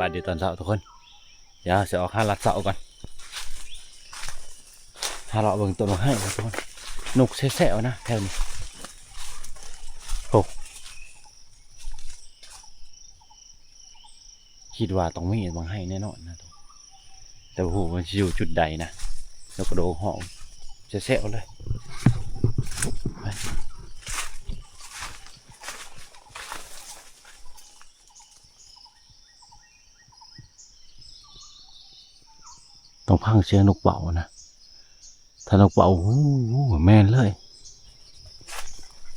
วัสดีตอนเช้าทุกคนเดี๋ยวจะออกหาลัดเสาก่อนหาเลาะเบิ่งต้นไม้ให้ทุกคนนกแซ่ๆนะแถวนี้โอ้คิดว่าต้องมีบางให้แน่นอนนะทุกแต่โอ้โหมันอยู่จุดใดนะนกกระโดดห้องแซ่ๆเลยต้องพังเสียงนกเป่านะถ้านกเป่าโอ้โหแม่นเลย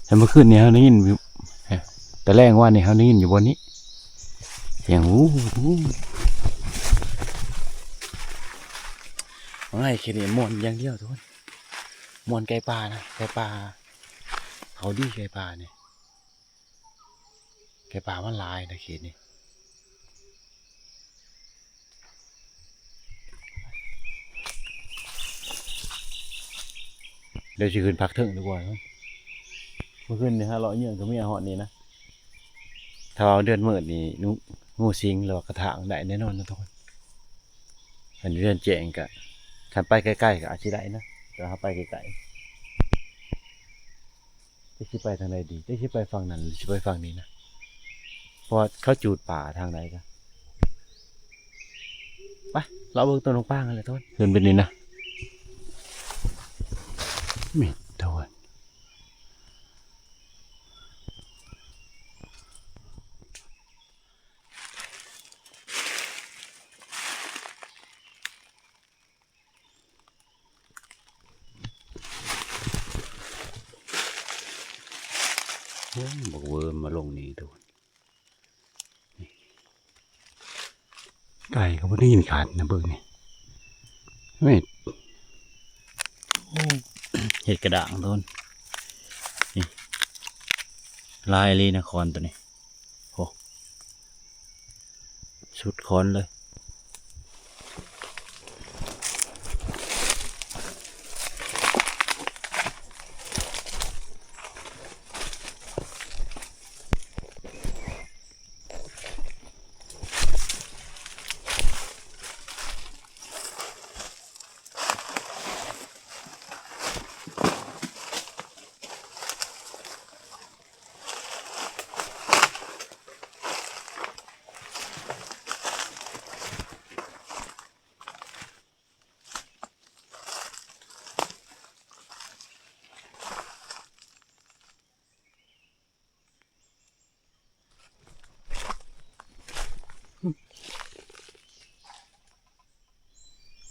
แต่เมื่อคืนนี้เขาได้ยินแต่แรกว่านี่เขาได้ยินอยู่บนนี้เสียงโอ้โหไม่แค่นี้มวนอย่างเดียวทุกคนมวนไก่ปลานะไก่ปลาเขาดีไก่ปลาเนี่ยไก่ปลามันลายนะเขตนี้เดี๋ยวจะขึ้นพักเถิงดีกว่าเมื่อคืนนี่ฮะเราเนี่ยก็มีอาหารนี่นะถ้าเอาเดือนเมื่อนี่งูสิงหรือว่ากระถางได้แน่นอนนะทุกคนอันนี้เดือนแจงกะขันไปใกล้ๆกับอาชีได้นะแต่ถ้าไปไกลๆจะคิดไปทางใดดีจะคิดไปฝั่งนั้นหรือจะไปฝั่งนี้นะเพราะเขาจูดป่าทางไหนกันไปเราเบิ่งต้นนกป้างกันเลยทุกคนเดินไปนี่นะมิดทุกคนบอกเวิร์มมาลงนี่ทุกคนไก่เขาไม่ได้ยินขาดนะเบิ่งนี่ไม่เห็ดกระด่างทุกคนนี่ลายลีนครตัวนี้โอ้สุดคอนเลย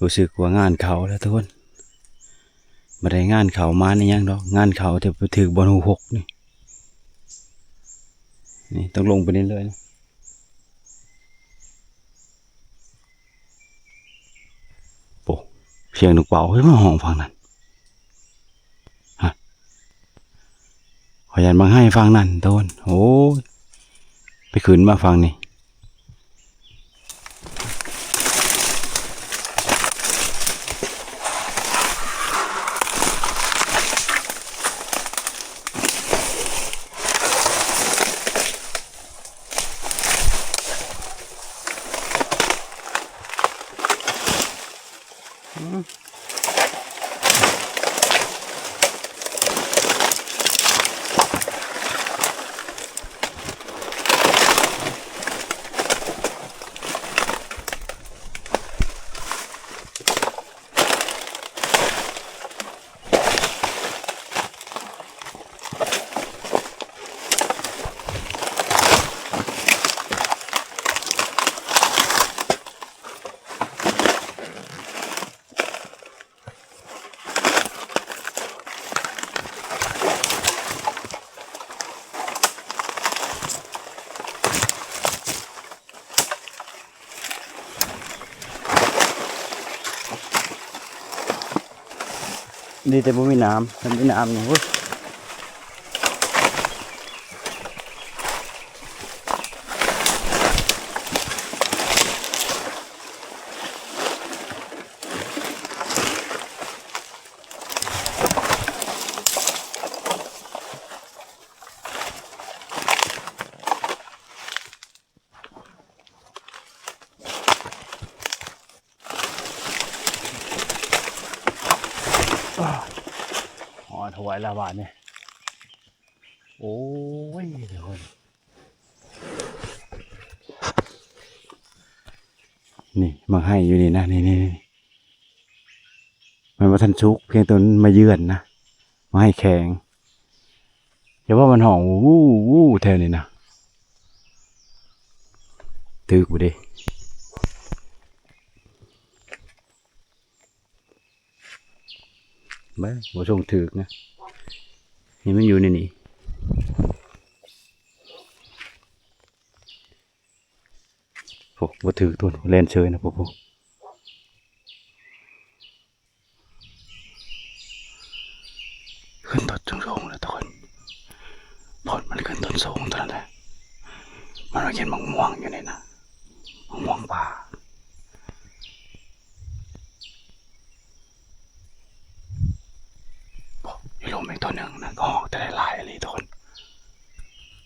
รู้สึกว่างานเขาแล้วทุกคนมาได้งานเขามาในยังดอกงานเขาจะไปถือบอลหูหกนี่ต้องลงไปเรื่อยๆนะโอ้เสียงนกเป่าเฮ้ยมาห้องฟังนั่นฮะขอยันบางให้ฟังนั่นทุกคนโอ้ไปขืนมาฟังนี่ดีแต่ไม่มีน้ำมันมีน้ำนี่ ถวายลาบาเนี่ยโอ้ยเดี๋ยวคนนี่มาให้อยู่นี่นะนี่มันมาทันชุกเพียงตัวมาเยือนนะมาให้แข็งอย่าว่ามันห่องวู้แถวนี้นะตึกบ่ดิบ้าบ่ส่งถึกนะนี่มันอยู่ในนี่โอ้บ่ถึกตัวเล่นเชยนะพวกขึ้นต้นสูงเลยทุกคนพอดมันขึ้นต้นสูงเท่านั้นแหละมันมาเห็นมะม่วงอยู่นี่นะมะม่วงป่าอยู่ลมอีกตัวหนึ่งนะก็ออกแต่ได้ลายอะไรทุกคน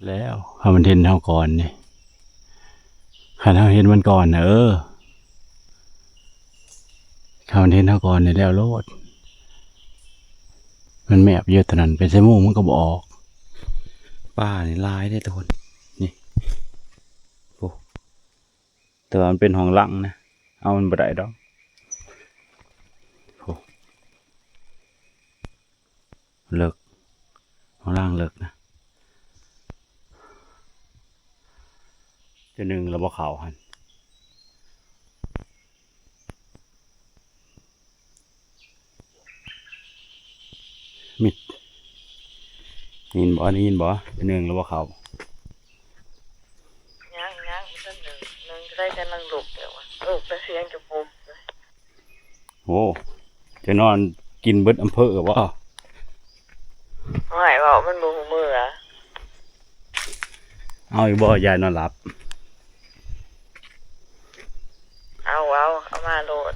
แล้วถ้ามันเห็นเท่าก่อนนี่ถ้าเห็นมันก่อนนะถ้ามันเห็นเท่าก่อนเนี่ยแล้วโลดมันแมบเยอะตอนนั้นเป็นไซมูมันก็บออกป้านี่ลายได้ทุกคนนี่โอ้แต่ว่ามันเป็นห้องลังนะเอามันบ่ได้ดอกโอ้เลิกห้องล่างเลิกนะจะหนึ่งระบบเขาหันมิดยินบ่ยินบ่หนึ่งระบบเขาย่างมันหนึ่งได้แต่นั่งหลบเดี๋ยวแต่เสียงจะปุ๊บโอ้จะนอนกินเบิดอำเภอวะไม่ว่ามันบูมืออ่ะเอาอีกบ่ยายนอนหลับเอามาโหลด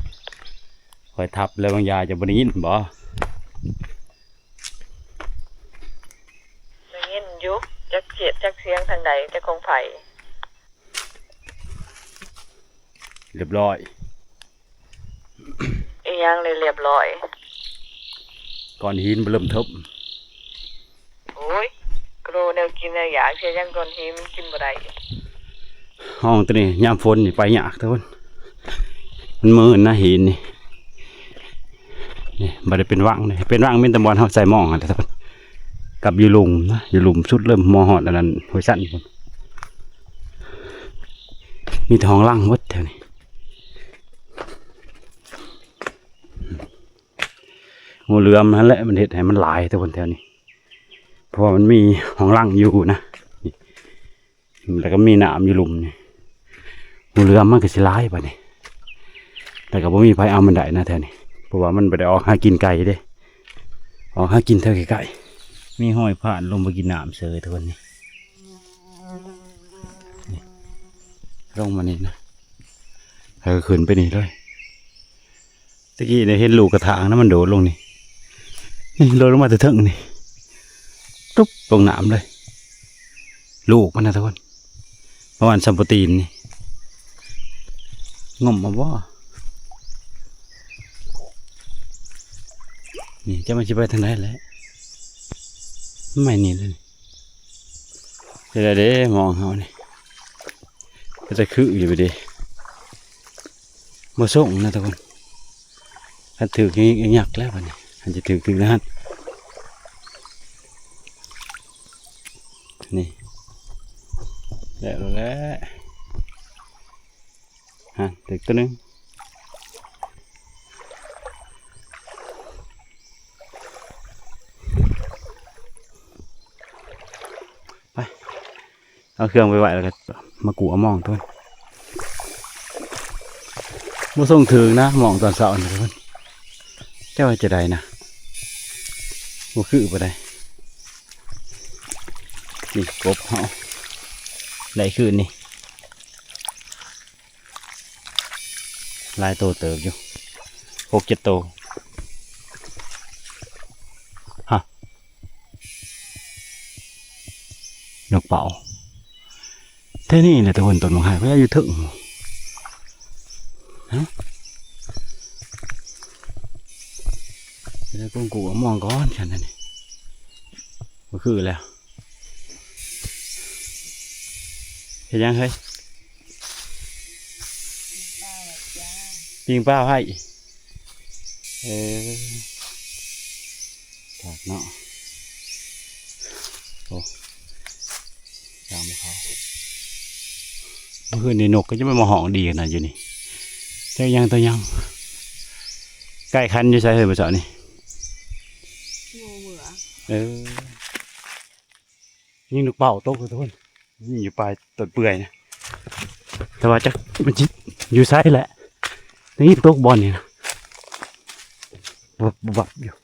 คอยทับแล้วบางยาจะบ่ได้ยินบ่ได้ยินยุกจักเสียดจักเสียงทางใดจะคงไผ่เรียบร้อยอีกอย่างเลยเรียบร้อยก่อนหินเริ่มทบโอ้ยกรูแนวกินแนวอยากเสียยังก่อนหินกินบ่ได้ห้องตัวนี้ยามฝนนี่ไปยากทุกคนมันมืดนะหินนี่บ่ได้เป็นว่างเลยเป็นว่างเป็นตะบอนเฮาใส่หม้องทุกคนกับอยู่หลุมนะอยู่หลุมสุดเริ่มมอหอดอันนั้นหัวสั้นคนมีทองล่างวัดแถวนี้งูเหลือมนั่นแหละมันเห็ดให้มันหลายทุกคนแถวนี้เพราะว่ามันมีห้องล่างอยู่นะแล้วก็มีน้ำอยู่หลุมนี่งูเหลือมมันก็สิร้ายไปนี่แต่ก็บ่มีไผเอามันได้นะแถวนี้เพราะว่ามันไปได้ออกหากินไก่เด้ออกหากินเท่าไก่มีห้อยผ่านลงไปกินน้ำเสยทุกคนนี่ลงมานี่นะแล้วก็ขึ้นไปนี่เลยตะกี้เนี่ยเห็นลูกกระถางนะมันโดดลงนี่โดดลงมาแต่ถึงนี่ตุ๊บลงน้ำเลยลูกมันนะทุกคนประมาณซัมโปรตีนนี่งมมาว่านี่จะมาชิไปทางไหนแล้วไม่นี่เลยเดี๋ยวเด้มองเขานี่ก็จะคืออยู่ไปดิมาส่งนะทุกคนถ้าถืออย่างหยักแล้ววันนี้อันจะถือนะฮะนี่แล้วฮะถือตัวนึงไปเอาเครื่องไปไหวแล้วก็มากูเอามองตัวมาส่งถึงนะมองตอนเสาร์นะทุกคนเจ้าจะได้นะมาคือไปได้นี่กบเขาได้คืนนี่ลายโตเติบอยู่6-7 โตฮะนกเป่าเท่นี่แหละทุกคนต้นมะขามเขาอยู่ถึงฮะแล้วกูมองก้อนฉันนี่ ก็คือแล้วเห็นยังเฮ้ยปิงป้าให้ถากเนาะโอ้จามเขาเมื่อคืนในนกก็จะไม่มาห้องดีขนาดอยู่นี่เจ้ายังตัวยังใกล้คันอยู่ใช่เหรอภาษานี่งูเหมือยิงลูกเป่าโต๊ะทุกคนยิงอยู่ปลายต้นเปื่อยนะแต่ว่าจะมันจิอยู่ไซแหละนี่โต๊ะบอลนี่นะบับอยู่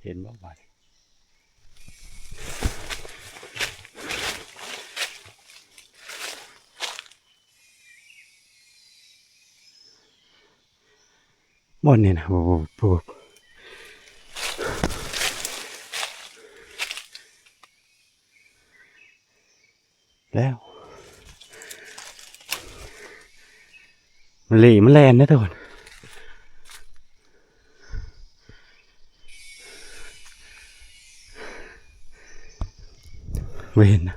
เห็นบ้างไหมบอลเนี่ยนะบุบแล้วมันเหล่มันแลนนะทุกคนไม่เห็นนะ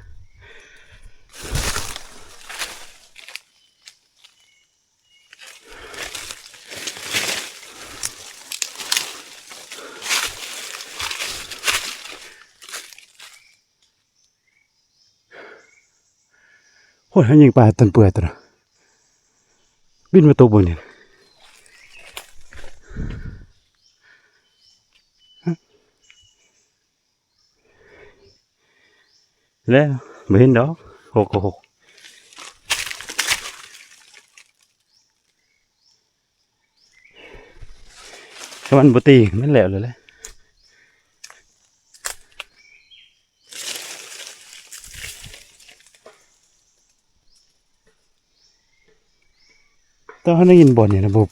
โอ้ยยิงปลาต้นเปื่อยตัวน่ะบินมาตัวบนเนี่ยแล้วไม่เห็นดอกหกถ้ามันบุตีมันแล้วเลยแหละตอนนั้นยินบอลเนี่ยนะบุบ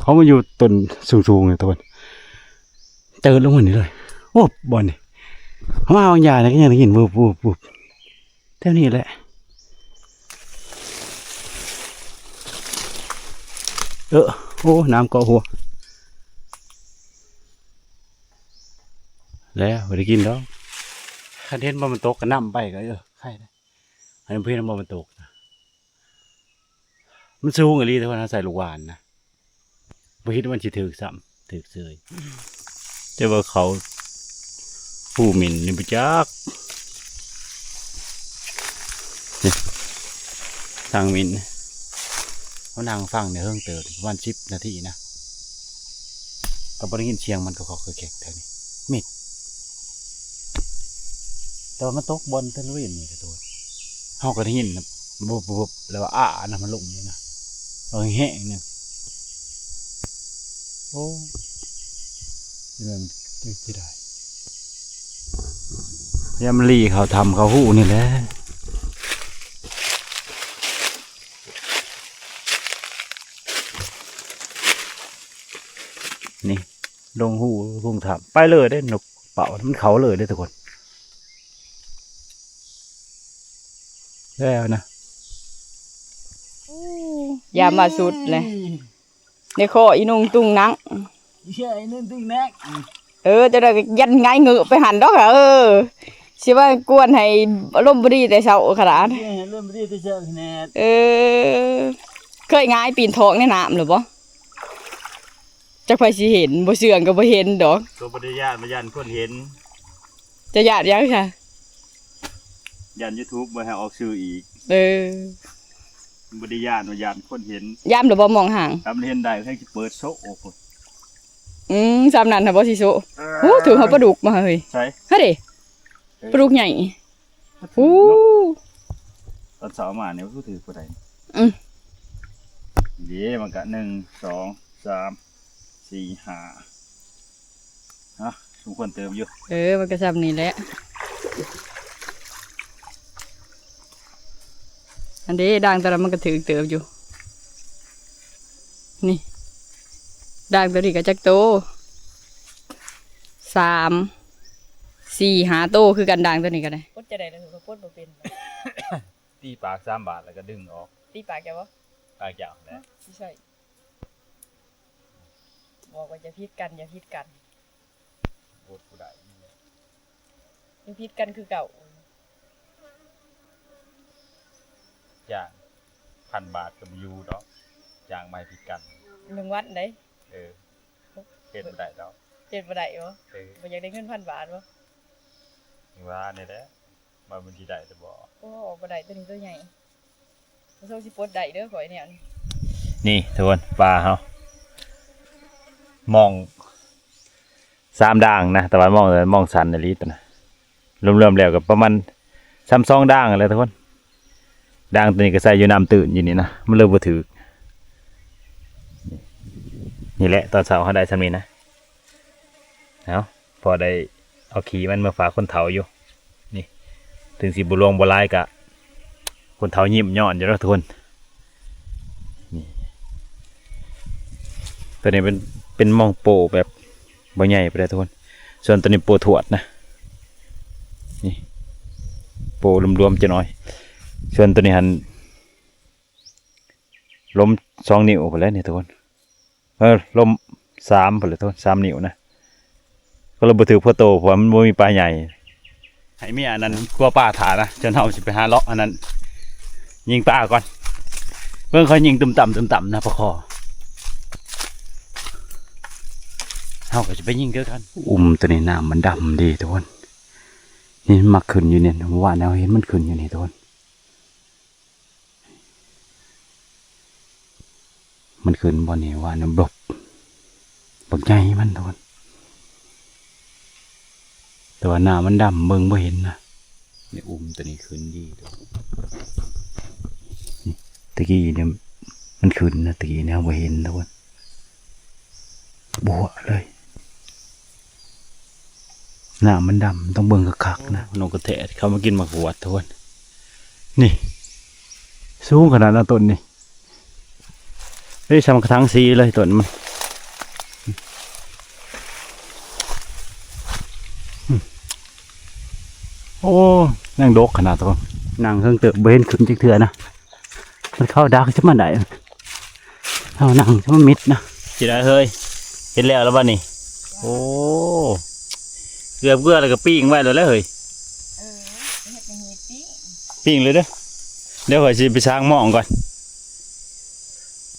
เขามาอยู่ต้นสูงๆเลยทุกคนเจอลงมานี่เลยโอ้บอลนี่เขามาบางอย่างนะก็ยังได้ยินบุบเท่านี้แหละโอ้น้ำเกาะหัวแล้วไปกินแล้วคันเทนบอลมันตกก็น้ำไปก็ใครนะอันนี้เพื่อนบอลมันตกนะมันสูงอะไรแต่ว่าใส่ลูกหวานนะไม่คิดว่ามันจะถือซ้ำถือเสยแต่ว่าเขาผู้หมิ่นนี่ไปจักทางหมิ่นเขานั่งฟังในเฮิ่งเติร์วัน10 นาทีนะก็บริยินเชียงมันก็เขาคือแขกแถวนี้มิดแต่มันตกบอลเต้นรุ่นนี่กระโดดเขาก็ได้ยินนะบุบแล้วว่านะมันลงนี่นะแห้งเนี่ยโอ้ยมันจะได้ยามลีเขาทำเขาหูนี่แหละนี่ลงหูพุ่งทำไปเลยได้หนกเป่ามันเขาเลยได้ทุกคนแล้วนะอย่ามาสุดเลยในคออีนุ่งตุ้งนังใช่นุ่งตุ้งนังจะได้ยันง่ายเงือไปหันดอกสิว่ากวนให้ลมบดีแต่เช้าขนาดลมบดีแต่เช้าขนาดเคยง่ายปีนทองในน้ำหรือเปล่าจะไปสิเห็นบ่เสื่องก็บ่เห็นดอกตัวปฏิญาณมายันคนเห็นจะญาติยังใช่ยัน YouTube บ่ให้ออกชื่ออีก บ่ได้ย่านว่าย่านคนเห็น ยามหรือบ่มองห่าง ทำเห็นได้ให้สิเปิดโซโอ้โห จำนั้นน่ะบ่สิโซโอ้ถือเฮาปลาดุกมาเฮ้ย ใช่ ฮะเด้ปลาดุกใหญ่โอ้ ตอนเช้ามาเนี่ยก็ถือผู้ใด เดี๋ยวมันก็1 2 3 4 5ฮะสมควรเติมอยู่ มันก็ซ้ำนี่แหละอันนี้ด่างแต่ละมันก็ถือเติบอยู่นี่ด่างตัวนี้ก็จักโต3 4 5โตคือกันด่างตัวนี้ก็ได้ปดจะได้แล้วก็ปดบ่เป็น ตีปาก3 บาทแล้วก็ดึงออก ตีปากแกบ่ ปากยาวนะ ใช่บอกว่าอย่าพิษกันอย่าพิษกัน โคตรผู้ใด อย่าพิษกันคือเก่า จ้าง1,000 บาทกับยูดอกจ้างไม่ผิดกัน 1 วันได้ เฮ็ดบ่ได้ดอก เจ็ดบ่ได้บ่ เ บ่อยากได้เงิน1,000 บาทบ่ ว่านี่แหละมามันสิได้แต่บ่ โอ้บ่ได้ตัวนี้ตัวใหญ่บ่โซสิปลดได้เด้อข่อยแนวนี้ นี่ทุกคนปลาเฮามอง3ด่างนะแต่ว่ามองสันอีหลีตัวน่ะรวมๆแล้วก็ประมาณ2ด่างอะไรทุกคนด่างตัวนี้ก็ใส่อยู่น้ำตื่นอยู่นี่นะมันเลยบ่ถึกนี่แหละตอนเช้าเฮาได้ซำนี้นะเอาพอได้เอาขี้มันมาฝากคนเฒ่าอยู่นี่ถึงสิบ่ลวงบ่ลายก็คนเฒ่ายิ้มย้อนอยู่แล้วทุกคนนี่ตัวนี้เป็นมองโปแบบบ่ใหญ่ไปเลยทุกคนส่วนตัวนี้โปถวดนะนี่โปรวมๆจะน้อยส่วนตัวนี้หันล้ม2 นิ้วไปแล้วนี่ทุกคนล้ม3ไปเลยทุกคน3 นิ้วนะก็เลยบ่ถือพ่อโตเพราะมันบ่มีปลาใหญ่ให้มีอันนั้นกลัวปลาถานะจนเฮาสิไปหาเลาะอันนั้นยิงปลาก่อนเบิ่งเขายิงตุ่มต่ำนะปลาคอเฮาก็จะไปยิงเด้อกันตัวนี้น้ำมันดำดีทุกคนนี่มันมักขึ้นอยู่เนี่ยว่าแนวเห็นมันขึ้นอยู่นี่ทุกคนมันขึ้นบ่นี่ว่าน้ำบักใหญ่มันทุกคนแต่ว่าน้ำมันดำเบิ่งบ่เห็นนะนี่ตัวนี้ขึ้นดีนี่ตะกี้เนี่ยมันขึ้นนะตะกี้เนี่ยบ่เห็นทุกคนบัวเลยน้ำมันดำต้องเบิ่งคักๆนะนกกระแทกเขามากินหมากหวดทุกคนนี่สูงขนาดนั้นต้นนี่ได้ทำกระถางสีเลยต้นมันโอ้นั่งดกขนาดตัวนั่งเครื่องเติบเบนขึ้นจิกเถื่อนะมันเข้าดักจะมาไหนเอานั่งจะมามิดนะจีได้เฮ้ยเห็นแล้วบ้านี่โอ้เกือบอะไรก็ปิ้งไว้เลยแล้วเฮ้ยปิ้งเลยเด้อเดี๋ยวข่อยสิไปช้างหมองก่อน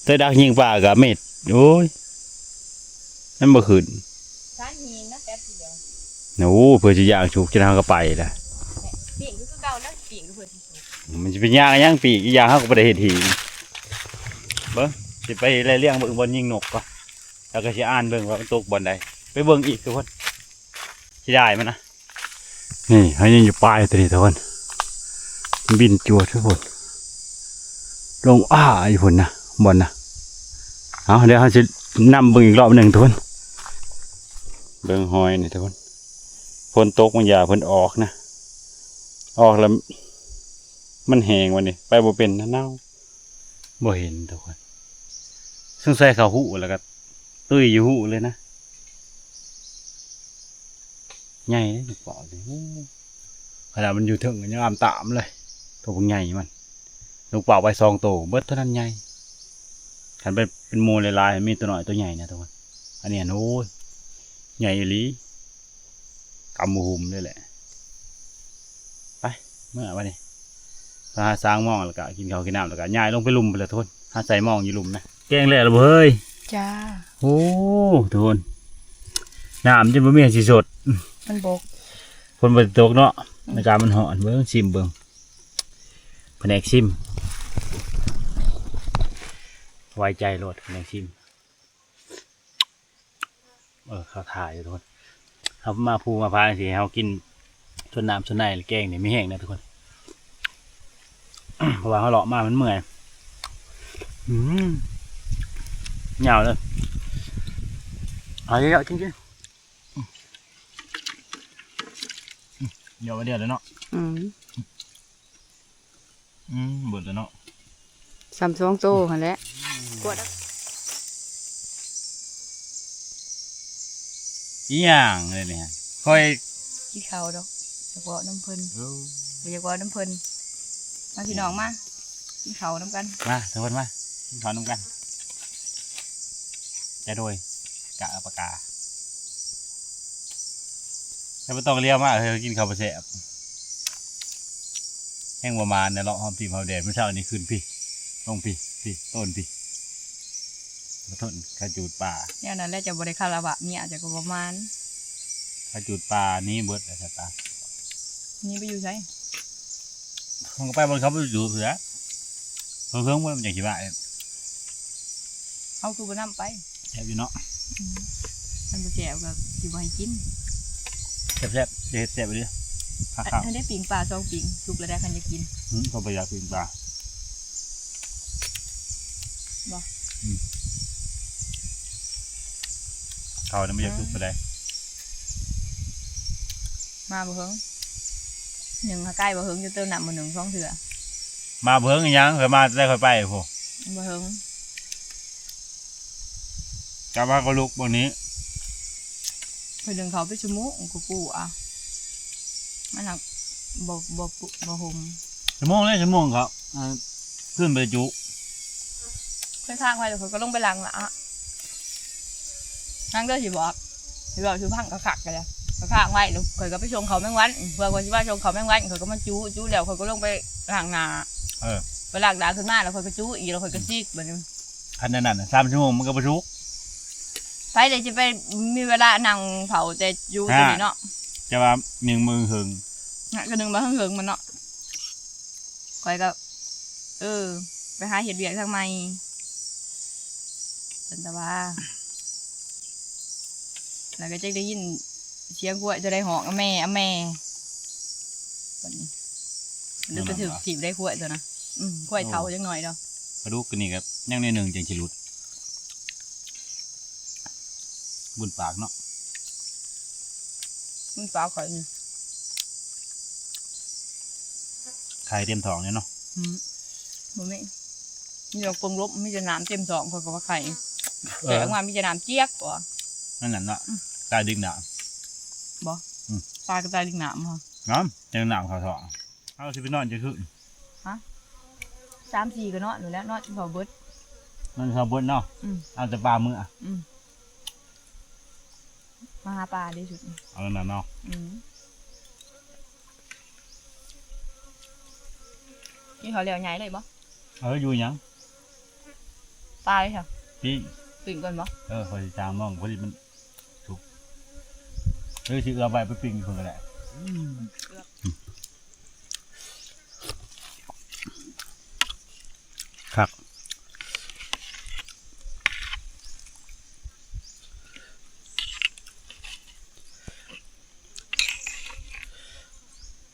เธอดักยิงปลากับเม็ดโอ้ยนั่นบ่ขึ้นช้างยิงนะแป๊บเดียวโอ้เพื่อจะย่างฉุกจะทางก็ไปแหละปีกคือเก่าแล้วปีกก็เพื่อที่สุดมันจะเป็นย่างปีกย่างเขาก็ไปได้เห็ดหีเบิ้งสิไปไล่เลี้ยงเบิ้งบนยิงนกก็แล้วก็สิอ่านเบิ้งว่ามันตกบนใดไปเบิ้งอีกทุกคนสิได้มันนะนี่เขายังอยู่ปลายตัวนี้ทุกคนบินจวดทุกคนลงอยู่คนนะบนนะเอาเดี๋ยวเขาจะนำเบิ้งอีกรอบหนึ่งทุกคนเบิ้งหอยนี่ทุกคนฝนตกมันอย่าฝนออกนะออกแล้วมันแห้งวันนี้ไปบ่เป็นนะเน่าบ่เห็นทุกคนซึ่งใส่เขาหูแล้วก็ตุ้ยอยู่หูเลยนะใหญ่เลยเปล่าเลยขนาดมันอยู่ถึงยังตามเลยตัวใหญ่มันลูกเปล่าไป2 ตัวเบิดเท่านั้นใหญ่ขันเป็นโมลายมีตัวหน่อยตัวใหญ่นะทุกคนอันนี้โอ้ยใหญ่ลีกำหุ่มเลยแหละไปเมื่อวันนี้พาสร้างมองแล้วก็กินข้าวกินน้ำแล้วก็ย้ายลงไปลุมไปเลยทุกคนหาใส่มองอยู่ลุมนะแกงเลยหรอเฮ้ยจ้าโอ้ทุกคนน้ำจะไม่มีสีสดมันบกคนบนตกเนาะในการมันห่อนเบิ้งชิมเบิ้ง แผนกซิมไว้ใจโลดแผนกซิมข้าวถ่ายทุกคนเขามาภูมาพาสิเขากินส่วนน้ำส่วนในแกงเนี่ยไม่แห้งนะทุกคน เพราะว่าเขาเลาะมามันเมื่อยเหงาเลยเอาเยอะๆจริงๆเดี๋ยวมาเดี๋ยวเลยเนาะเบิดเลยเนาะซ้ำ2โตหั่นแหละกวด อีหยังเลยเนี่ยค่อย กินข้าวดอกเฉพาะน้ำเพิ่นบ่อยากว่าน้ำเพิ่นมาพี่น้องมากินข้าวน้ำกัน มาทุกคนมากินข้าวน้ำกันจะโดยกะปากกาแต่ไม่ต้องเลี้ยวมากเลยกินข้าวปลาแสบแห้งประมาณเนี่ยเลาะหอมทีมหอมแดดเมื่อเช้านี้ขึ้นพี่ลงพี่ต้นพี่ต้นขจูดป่า เนี่ยนั่นแหละจะบ่ได้คาราบะเนี่ยอาจจะก็ประมาณ ขจูดป่านี้เบิดอะไรตา นี่ไปอยู่ไส มันก็ไปบนเขาไปอยู่เสือเพิ่งมันอย่างที่ว่า เอาคือบ่นำไป แซ่บอยู่เนาะ มันบ่แซ่บก็สิบ่ให้กิน แซ่บเด็ดแซ่บไปดิข้าว อันได้ปิ่งปลา2ปิ่งสุกแล้วได้คันจะกิน ก็ไปอยากกินปลา บ่ เขาเนี่ยไม่อยากสุกไปได้ มาบ่เฮิงหนึ่งหาใกล้บ่เฮิงจะเติมน้ำมื้อหนึ่ง2เทื่อ มาเพิ่งยังเคยมาได้เคยไปพวก บ่เฮิง กลับมาก็ลุกบนนี้ เพิ่นดึงเขาไปชั่วโมงกูอ่ะมันหักบ่ห่ม ชั่วโมงครับขึ้นไปจุ เพิ่นข้างไว้แล้วเพิ่นก็ลงไปล้างละนั่งเด้อสิบอกสิพังก็คักกันเลยก็ข้างไว้แล้วเพิ่นก็ไปชงเขาแมงวันเพื่อว่าสิว่าชงเขาแมงวันเพิ่นก็มาจู้แล้วเพิ่นก็ลงไปล้างหน้าไปล้างหน้าขึ้นมาแล้วเพิ่นก็จู้อีกแล้วเพิ่นก็จิกบัดนี้ คันนั้น3 ชั่วโมงมันก็ไปจุก ไปเดี๋ยวจะไปมีเวลานั่งเผาแต่จู้ตัวนี้เนาะ จะว่า1 มือหึง ก็นึงมาเฮิงมันเนาะคอยก็ไปหาเห็ดเวียกทางใหม่แต่ว่าแล้วก็จะได้ยินเสียงกล้วยจะได้หอกแม่แบบนี้นึกไปถึงถีบได้กล้วยตัวนะกล้วยเทาจังหน่อยเนาะ กระดูกกันนี่ครับยังในหนึ่งจังชิลุดบุญปากเนาะ มันเปล่าข่อยนี่ ไข่เต็มท้องเนี่ยเนาะ บ่มีดอกปงลบมีจะน้ำเต็มท้องข่อยก็ว่าไข่แต่ออกมามีจะน้ำเจี๊ยกกว่า นั่นน่ะตายดึงหนาม บ่ปลากระต่ายลิงน้ำเหรอ น้ำยังหนามเขาท้องเอาสิไปนอนจะขึ้น 3-4ก็เนาะหนูแล้วเนาะพอเบิด นั่นเขาบนเนาะเอาแต่ปลามือ มาหาปลาดีสุด เอาแล้วเนาะ กินข้าวเหนียวใหญ่เลยบ่ อยู่ยัง ปลาเลยค่ะ พี่ ปิ่งก่อนบ่ พอจะจางมองพอดีมันถูกสิเอาไปปิ้งคนก็ได้ครับ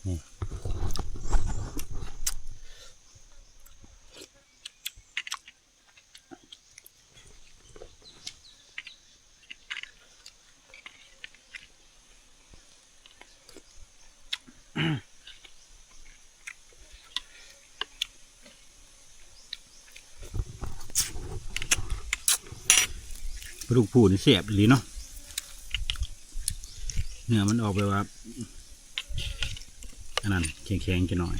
นี่ ปลาดุกผูนี่เสียบดีเนาะเนื้อมันออกไปว่าอันนั้นแข็งๆจะหน่อย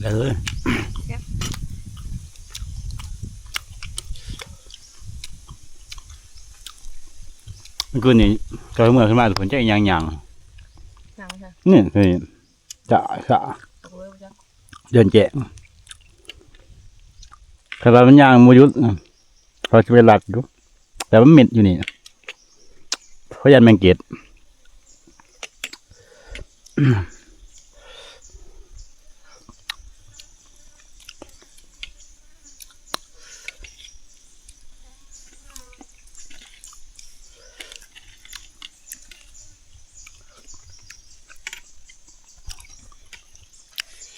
เลยเมื่อคืนนี้ตอนเมื่อขึ้นมาทุกคนจะยังหนังค่ะ นี่คือจะเดินแจกขนาดมันยางมยุทธ์เขาจะไปหลัดอยู่แต่มันเหม็ดอยู่นี่ ราะยันแมงเกต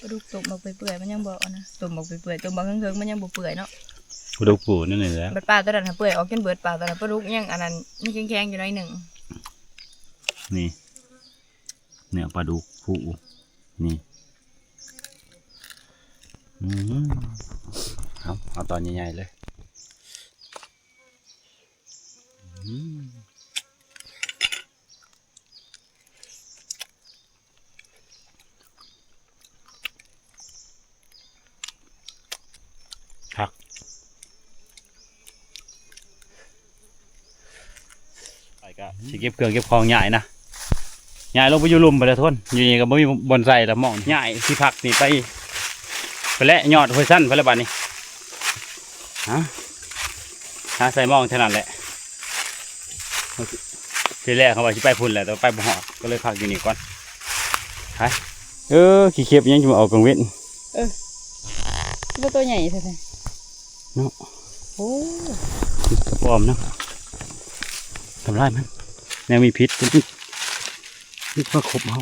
ปลาดุกตุ่มบอกเปื่อยๆมันยังบอกนะตุ่มบอกเปื่อยๆตุ่มบอกเคิงๆมันยังบอกเปื่อยเนาะ ปลาดุกปูนั่นเองแหละ เบิดปลาตัวนั้นเปื่อยออกจนเบิดปลาตัวนั้นปลาดุกยังอันนั้นยังแข็งๆอยู่หน่อยหนึ่ง นี่เนื้อปลาดุกปูนี่เอาตอนใหญ่ๆเลยครับไปก็สิเก็บเครื่องเก็บของใหญ่นะใหญ่ลงไปอยู่ลุมไปเลยทุนอยู่นี่ก็ไม่มีบอนไซแล้วมองใหญ่ที่พักนี่ไปและยอดห้วยสั้นไปแล้วบ้านนี้ฮะหาใส่มองเท่านั้นแหละทีแรกเขาว่าจะไปพุ่นแหละแต่ไปบ่หอดก็เลยพักอยู่นี่ก่อนไปขี้เข็บยังจะมาออกกังเว้น ตัวใหญ่ใช่ไหม เนาะ โอ้ กระป๋อมเนาะทำไรมันแนวมีพิษนี่มาครบเอา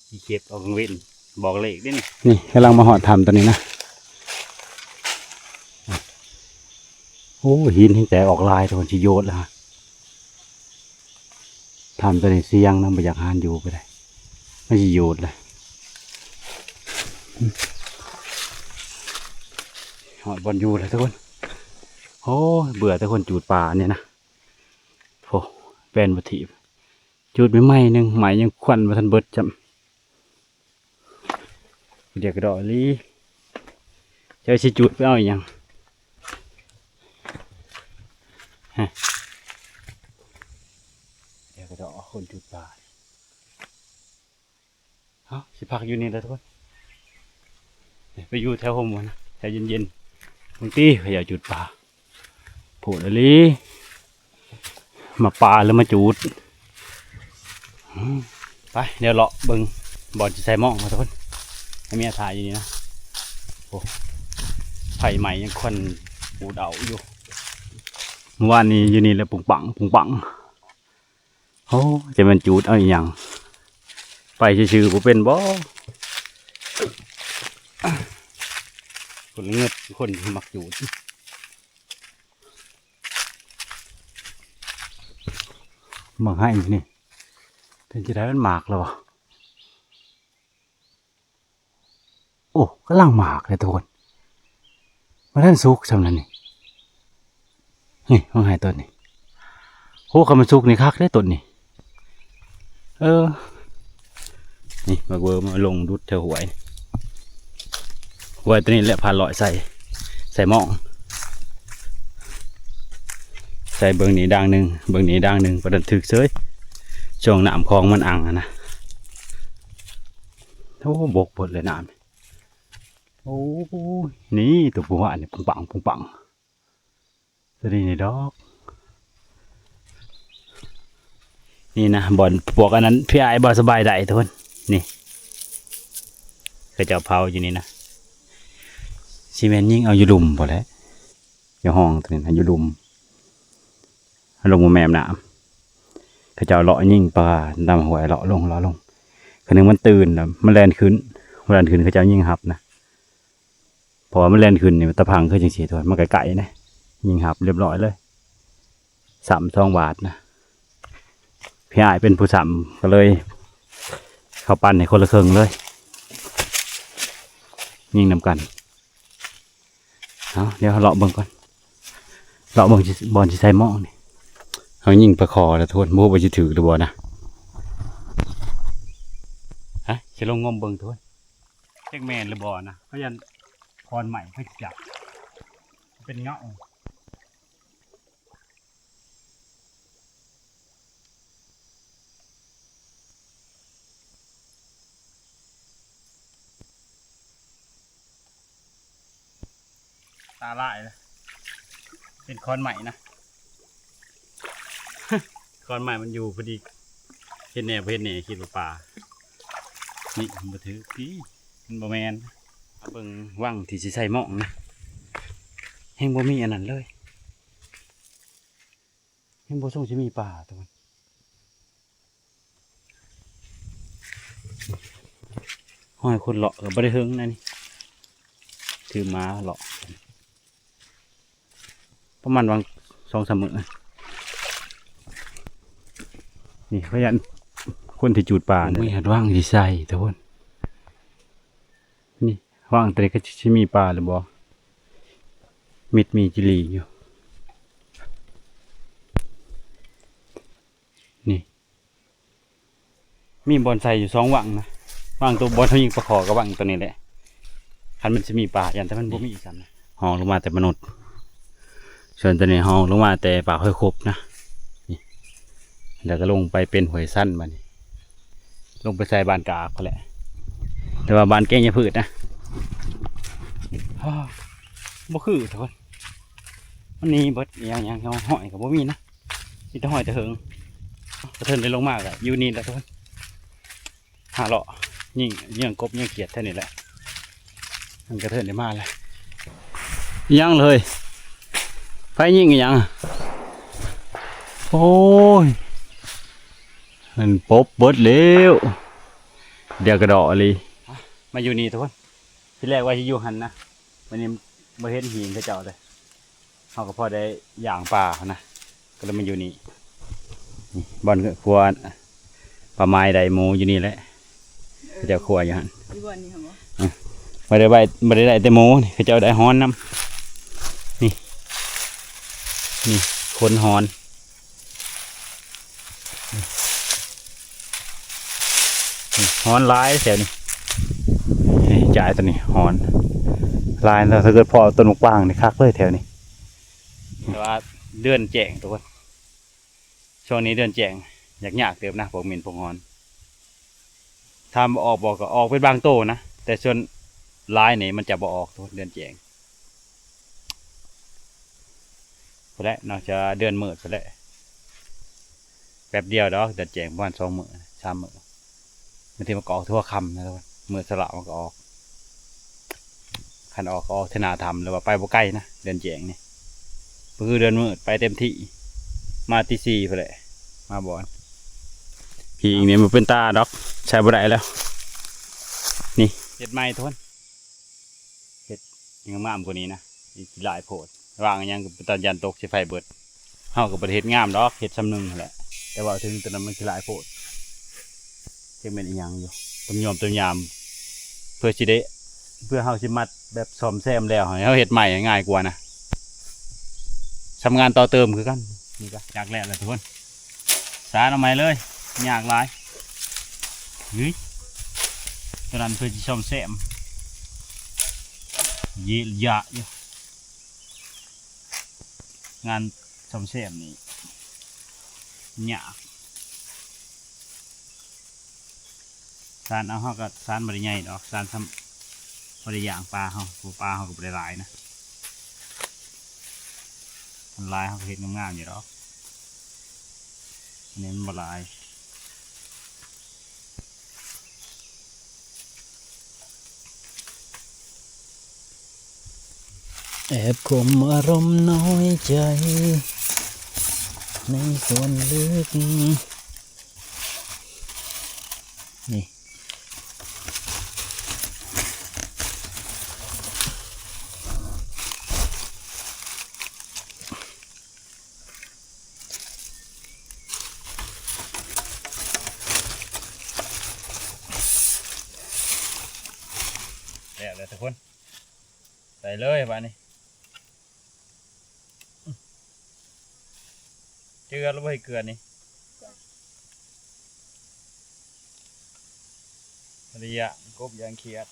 ขี้เข็บออกกังเว้นบอกเลขด้วยนี่กำลังมาหอดทำตัวนี้นะโอ้หินแต่ออกลายตัวชิโยดแล้วทำตัวนี้เสียงนะไม่อยากหานอยู่ไปได้ไม่ชิโยดเลยหอดบอลอยู่เลยทุกคนโอ้เบื่อแต่คนจูดป่าเนี่ยนะโอ้เป็นบัติจูดไม่ไหมนึงไหมยังควันมาทันเบิดจำเดี๋ยวกระโดดลีเจ้าชิจูดไปเอาอย่างเดี๋ยวกระโดดคนจูดป่าเอ้าสิพักอยู่นี่แล้วทุกคนไปอยู่แถวห้องมันใจเย็นๆบางทีเขาอยากจุดป่าโผล่ลีมาป่าแล้วมาจุดไปเดี๋ยวเลาะเบิ่งบอลจะใส่หม้องมาทุกคนให้เมียถ่ายอยู่นี่นะโอ้ไผ่ใหม่ยังควันปูดเอาอยู่เมื่อวานนี้อยู่นี่แล้วปุงปังโอ้จะเป็นจุดเอาอย่างไปชื่อๆผมเป็นบ่คนเงือกคนที่มักอยู่มักให้นี่เป็นจะได้มันหมากแล้วโอ้ก็ล่างหมากเลยทุกคนมาท่านซุกสำนันนี่มังให้ต้นนี่โอ้คำมันซุกนี่คักได้ต้นนี่นี่มาเวอร์มาลงดุดเธอหวยตัวนี้แหละพาลอยใส่หม้องใส่เบื้องนี้ด่างหนึ่งเบื้องนี้ด่างหนึ่งประดันถึกเซยช่วงน้ำคลองมันอ่างนะโอ้บกหมดเลยน้ำโอ้นี่ตัวผู้ว่าเนี่ยปุงปังตัวนี้นี่ดอกนี่นะบ่อนพวกอันนั้นพี่ไอ้บ่สบายได้ทุกคนนี่ก็จะเผาอยู่นี่นะซีเมนยิ่งเอาอยู่ลุมพอแล้วอยู่ห้องตัวนี้อยู่ลุมลงมาแมมน้ำเขาจะเอาเลาะยิ่งปลาดำหัวเลาะลงคนหนึ่งมันตื่นแล้วมันแลนขึ้นเขาจะยิ่งหับนะพอมันแลนขึ้นนี่มันตะพังขึ้นจังสีตัวมันไก่ๆนะยิ่งหับเรียบร้อยเลย2 บาทนะพี่ไอ้เป็นผู้สัมก็เลยเขาปั้นให้คนละครึ่งเลยยิ่งนำกันเอาเดี๋ยวเลาะเบิ่งก่อนเลาะเบิ่งบอลที่ใส่หม้อนี่เขายิงประคอแล้วทวนโม่ไปจะถือหรือบ่นะฮะจะลงงมเบิ่งทวนเจ๊กแมนหรือบ่นะเขายันพรใหม่เขาจับเป็นเงาตาลายเลย เป็นคอนใหม่นะ คอนใหม่มันอยู่พอดีเห็นแหน่บ่เห็นแหน่คิดว่าป่านี่บ่ถือพี่มันบ่แม่นเอาเบิ่งว่างที่สิใส่หม้องนะแฮงบ่มีอันนั้นเลยแฮงบ่ส่งสิมีป่าตัวมันห้อยคนเลาะก็บ่ได้เฮิงนะนี่ถือมาเลาะประมาณวัง2-3 มื้อนี่พยันคนที่จูดป่าเนี่ยไม่หัดว่างที่ใส่ทุกคนนี่ว่างแต่ก็จะมีป่าหรือบ่มิดมีจิลีอยู่นี่มีบอนไซอยู่2ว่างนะว่างตัวบอนเขายิงประคอกับว่างตัวนี้แหละคันมันจะมีป่าอย่างแต่มันบ่มีสันนะห้องลงมาแต่มนุษย์ส่วนตัวนี้ห้องลงมาแต่ป่าค่อยครบนะนี่แล้วก็ลงไปเป็นหวยสั้นมานี่ลงไปใส่บานกาบเขาแหละแต่ว่าบานแกงยาพืชนะบ่คือทุกคนมันนี่เบิดอย่างหอยกับบ่มีนะมีแต่หอยแต่เหิงกระเทินได้ลงมากอะอยู่นี่แหละทุกคนหาเลาะยิ่งกบยิ่งเขียดเท่านี้แหละมันกระเทินได้มากเลยยังเลยไฟยิ่งยังโอ้ยมันปบเบิดเร็วเดี๋ยวกระดอเลยมาอยู่นี่ทุกคนที่แรกว่าจะอยู่หันนะวันนี้มาเห็นหินเขาเจ้าเลยเขาก็พอได้ย่างป่านะก็เลยมาอยู่นี่นี่บอลครัวปลาไม้ไดหมูอยู่นี่แหละเขาเจ้าครัวอยู่หันไม่ได้ได้แต่หมูเขาเจ้าได้ฮ้อนน้ำนี่คนฮ้อนฮ้อนร้ายแถวนี้จ่ายตัวนี้ฮ้อนลายถ้าเกิดพอต้นมะกวางนี่คักเลยแถวนี้แต่ว่าเดือนแจงทุกคนช่วงนี้เดือนแจงยากเติมนะพวกมินพวกฮอนทำออกบอกก็ออกเป็นบางโตนะแต่ส่วนลายนี่มันจะบ่ออกทุกเดือนแจงไปแล้วนอกจากเดือนมืดไปแล้วแบบเดียวดอกเดือนแจงประมาณ2 มื้อ3 มื้อบางทีมันก็ออกทั่วคำนะทุกคนมือสละมันก็ออกขันออกก็ธนาธรรมหรือว่าไปบ่ใกล้นะเดือนแจงนี่คือเดือนมืดไปเต็มที่มาตี4ไปเลยมาบอนพี่อีกเนี่ยมันเป็นตาดอกใช้บ่ได้แล้วนี่เห็ดไม้ทุนเห็ดยังงามกว่านี้นะอีกหลายโพดวางยังกับตอนยันตกใช้ไฟเบิดเฮากับประเทศงามดอกเห็ดซ้ำหนึ่งแหละแต่ว่าถึงตอนนั้นมันหลายโพดจะเป็นอีกอย่างอยู่ต้มยำเพื่อสิได้เพื่อเฮาสิมัดแบบซ่อมแซมแล้วเฮาเห็ดใหม่ง่ายกว่านะทำงานต่อเติมคือกันนี่ก็อยากแล้วแหละทุกคนสารเอาใหม่เลยยากหลายตอนนั้นเพื่อจะซ่อมแซมยะอยู่งานซ่อมแซมนี่ยากสารเอาเฮาก็สารบริใหญ่ดอกสารทำบริอย่างปลาเฮาปลาเฮาก็บริหลายนะมันลายเฮาเห็นงามๆอยู่ดอกอันนี้มันบลายแอบคมอารมณ์น้อยใจในส่วนลึกนี่แล้วเลยทุกคนใส่เลยบ้านี้เกลือหรือไม่เกลือนี่ระยะกบยางเขียด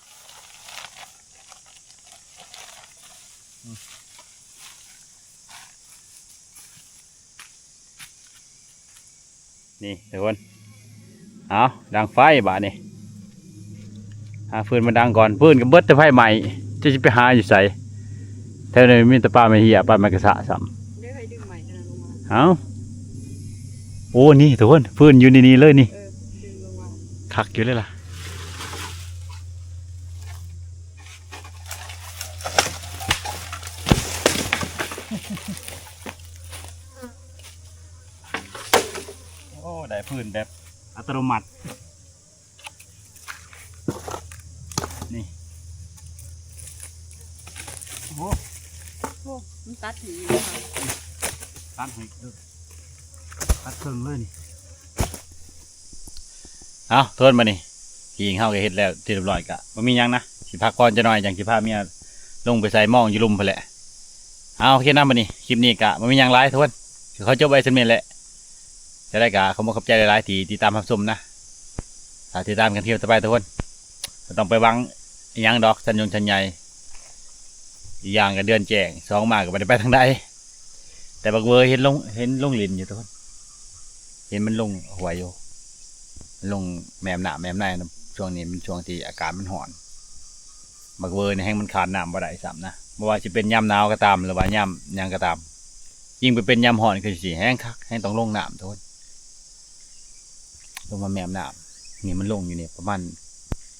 นี่ทุกคนเอาดังไฟบ้านี้หาฟืนมาดังก่อนฟืนกับเบิดแต่ไฟใหม่จะไปหาอยู่ใส่แถวนี้มีแต่ปลาไม่เหี้ยปลาไม่กระสะซ้ เอาโอ้นี่ทุกคนพื้นอยู่นี่เลยนี่คักอยู่เลยล่ะโอ้ได้พื้นแบบอัตโนมัตินี่โอ้ โอ้มันตัดหี ตัดให้ตัดเครื่องเลยนี่เอาโทษมานี่พี่ยิงเข้าก็เฮ็ดแล้วที่เรียบร้อยกะมันมีหยังนะสิพักก่อนจะหน่อยอย่างสิพาเมียลงไปใส่หม้องอยู่ลุมไปแหละเอาโอเคนะมานี่คลิปนี้กะมันมีหยังร้ายทุกคนคือเขาจบไว้สำเร็จแหละจะได้กะเขาบอกขอบใจหลายๆที่ติดตามรับชมนะถ้าติดตามกันเที่ยวต่อไปทุกคนก็ต้องไปหวังอิหยังดอกสัญญงชันใหญ่อีกอย่างก็เดือนแจ้งสองมาก็ไม่ได้ไปทางใดแต่บักเวอร์เห็นลงลินอยู่ทุกคนเห็นมันลงหัวอยู่ลงแมมหนาแมมในนะช่วงนี้มันช่วงที่อากาศมันห่อนบักเวอร์ในแห้งมันขาดน้ำบ่ได้ซ้ำนะไม่ว่าจะเป็นยามหนาวก็ตามหรือว่ายามหยังก็ตามยิ่งไปเป็นยามห่อนคือสิแห้งคักแห้งต้องลงน้ำทุกคนลงมาแมมน้ำนี่มันลงอยู่เนี่ยประมาณ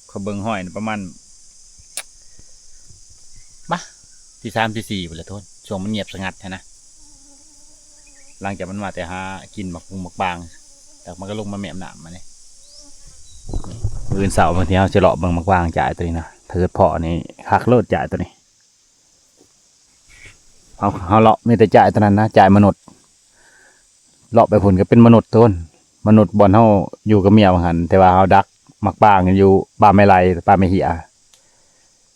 เขาเบิ้งห้อยประมาณที่3ที่4ไปเลยทุกคนช่วงมันเงียบสงัดนะหลังจากมันมาแต่หากินหมักปุงหมักบางแต่มันก็ลงมาแมมน้ำมาเนี่ยมื้อเสาร์บางทีเราจะเลาะเบิ่งหมักบางจ่ายตัวนี้นะเถิดเพาะนี่คักโลดจ่ายตัวนี้เขาเลาะไม่แต่จ่ายตัวนั้นนะจ่ายมนุษย์เลาะไปผลก็เป็นมนุษย์ต้นมนุษย์บอลเขาอยู่กับเมียบางหันแต่ว่าเขาดักหมักบางอยู่ป่าไม่ไรป่าไม่เหี่ย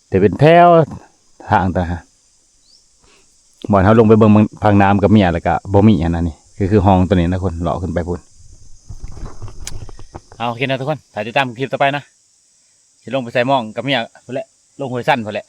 แต่เป็นแพ้วทางต่างหากบ่อนเขาลงไปเบิ่งพังน้ำกับเมียแล้วก็บ่มีอันนั้นนี่คือห้องตัวนี้นะคนเลาะขึ้นไปพุ่นเอาโอเคนะทุกคนถ่ายติดตามคลิปต่อไปนะจะลงไปใส่หม้องกับเมียพุ่นแหละลงห้วยสั้นพุ่นแหละ